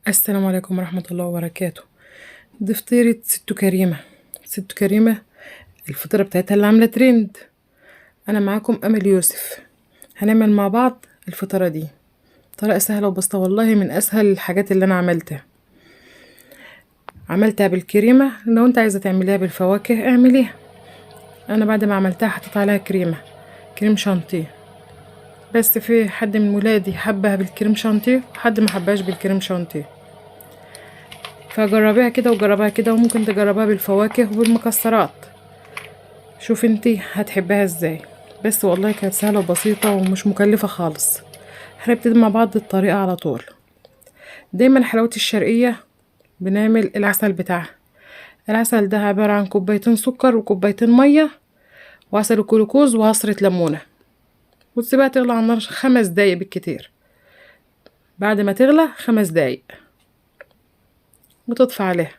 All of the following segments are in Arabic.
السلام عليكم ورحمة الله وبركاته. دي فطيرة ست كريمة. ست كريمة الفطيرة بتاعتها اللي عاملة ترند. أنا معاكم أمل يوسف. هنعمل مع بعض الفطيرة دي طريقة سهلة وبسيطة، والله من أسهل الحاجات اللي أنا عملتها بالكريمة. لو أنت عايزة تعمليها بالفواكه اعمليها. أنا بعد ما عملتها حطيت عليها كريم شانتيه، بس في حد من ولادي حبها بالكريم شانتيه وحد ما حبهاش بالكريم شانتيه، فجربيها كده وجربها كده، وممكن تجربها بالفواكه وبالمكسرات. شوف انتي هتحبها ازاي. بس والله كانت سهلة وبسيطة ومش مكلفة خالص. هنبتدي مع بعض الطريقة على طول. دايما حلاوة الشرقية بنعمل العسل بتاعها. العسل ده عبارة عن كوبايتين سكر وكوبايتين مية وعسل الجلوكوز وعصرة ليمونة، وتسيبها تغلى على النار 5 دقايق بالكتير. بعد ما تغلى 5 دقايق وتطفى عليها.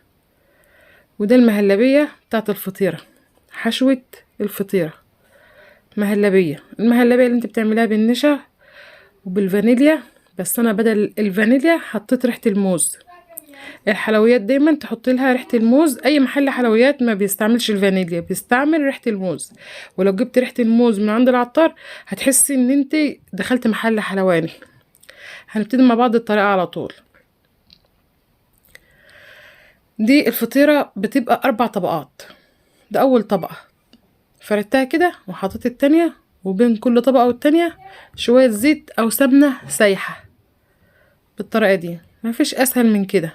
وده المهلبية بتاعت الفطيرة، حشوة الفطيرة المهلبية اللي انت بتعملها بالنشا وبالفانيليا، بس انا بدل الفانيليا حطيت ريحة الموز. الحلويات دايما تحط لها ريحة الموز، اي محل حلويات ما بيستعملش الفانيليا، بيستعمل ريحة الموز. ولو جبت ريحة الموز من عند العطار هتحسي ان انت دخلت محل حلواني. هنبتدي مع بعض الطريقة على طول. دي الفطيرة بتبقى 4 طبقات. ده اول طبقة فردتها كده وحطيت التانية، وبين كل طبقة والتانية شوية زيت او سمنة سايحة. بالطريقة دي مفيش اسهل من كده.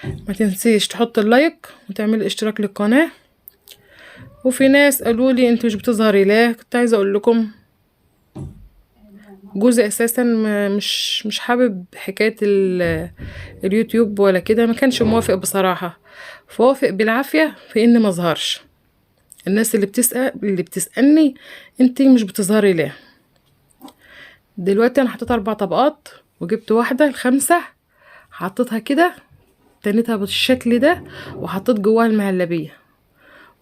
ما تنسيش تحط اللايك وتعمل اشتراك للقناة. وفي ناس قالوا لي انت مش بتظهري ليه، كنت عايزة اقول لكم جوزي اساسا مش حابب حكاية اليوتيوب ولا كده، ما كانش موافق بصراحة، فوافق بالعافية في اني مظهرش. الناس اللي بتسألني انت مش بتظهري ليه. دلوقتي انا حطيت 4 طبقات وجبت واحدة ال5 حطيتها كده، تنيتها بالشكل ده وحطيت جواها المهلبية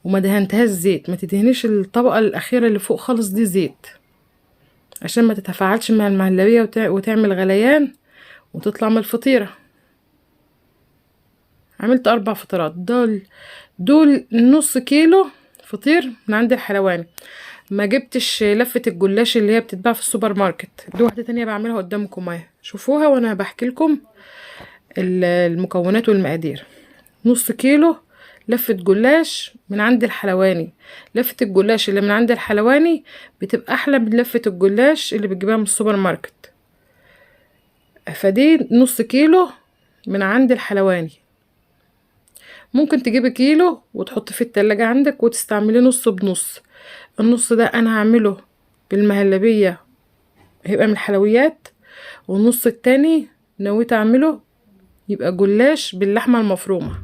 وما دهنتهاش زيت. ما تدهنيش الطبقة الأخيرة اللي فوق خالص دي زيت، عشان ما تتفاعلش مع المهلبية وتعمل غليان وتطلع من الفطيرة. عملت 4 فطيرات. دول نص كيلو فطير من عند الحلواني. ما جبتش لفة الجلاش اللي هي بتتباع في السوبر ماركت، دي واحدة تانية بعملها قدامكم اهي، شوفوها وانا بحكي لكم المكونات والمقادير. نص كيلو لفة جلاش من عند الحلواني. لفة الجلاش اللي من عند الحلواني بتبقى احلى من لفة الجلاش اللي بتجيبها من السوبر ماركت. فدي نص كيلو من عند الحلواني. ممكن تجيبي كيلو وتحطي في التلاجة عندك وتستعملي نص بنص. النص ده انا هعمله بالمهلبية، هيبقى من الحلويات، والنص التاني نويت اعمله يبقى جلاش باللحمة المفرومة.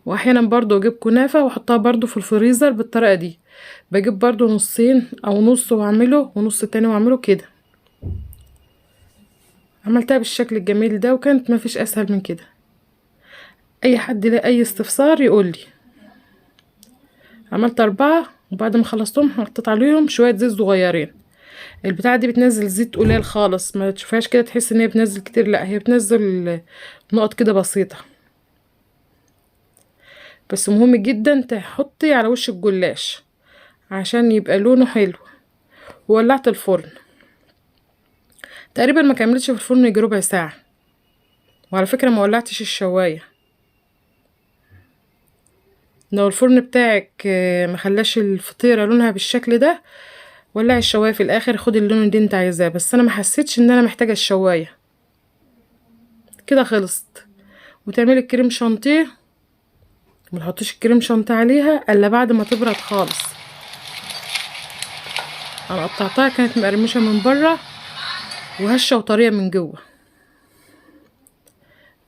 واحيانا برضو اجيب كنافة واحطها برضو في الفريزر بالطريقة دي. بجيب برضو نصين او نص واعمله ونص تاني واعمله كده. عملتها بالشكل الجميل ده وكانت مفيش اسهل من كده. اي حد له اي استفسار يقولي. عملت 4 وبعد ما خلصتهم حطيت عليهم شوية زيت صغيرين. البتاعة دي بتنزل زيت قليل خالص، ما تشوفهاش كده تحس ان هي بتنزل كتير، لا هي بتنزل نقط كده بسيطة. بس مهم جدا تحطي على وش الجلاش عشان يبقى لونه حلو. وولعت الفرن تقريبا ما كملتش في الفرن يجي ربع ساعة. وعلى فكرة ما ولعتش الشواية. لو الفرن بتاعك ما خلاش الفطيرة لونها بالشكل ده ولعي الشواية في الاخر، خدي اللون اللي انت عايزاه. بس انا ما حسيتش ان انا محتاجة الشواية كده. خلصت. وتعملي الكريم شانتيه، ما تحطيش الكريم شانتيه عليها الا بعد ما تبرد خالص. انا قطعتها كانت مقرمشه من بره وهشه وطريه من جوه.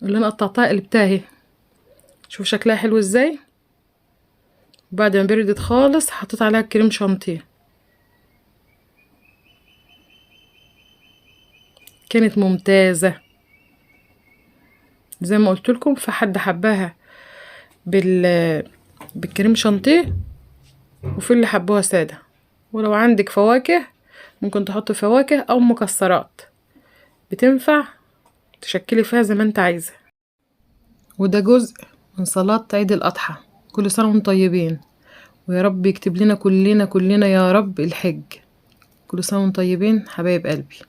اللي انا قطعتها قلبتها اهي، شوف شكلها حلو ازاي. بعد ما بردت خالص حطيت عليها الكريم شانتيه، كانت ممتازه زي ما قلت لكم. فحد حباها بالكريم شانتيه وفي اللي حبوها ساده. ولو عندك فواكه ممكن تحط فواكه او مكسرات. بتنفع تشكلي فيها زي ما انت عايزة. وده جزء من صلاة عيد الأضحى. كل سنة وانتم طيبين، ويا رب يكتب لنا كلنا يا رب الحج. كل سنة وانتم طيبين حبايب قلبي.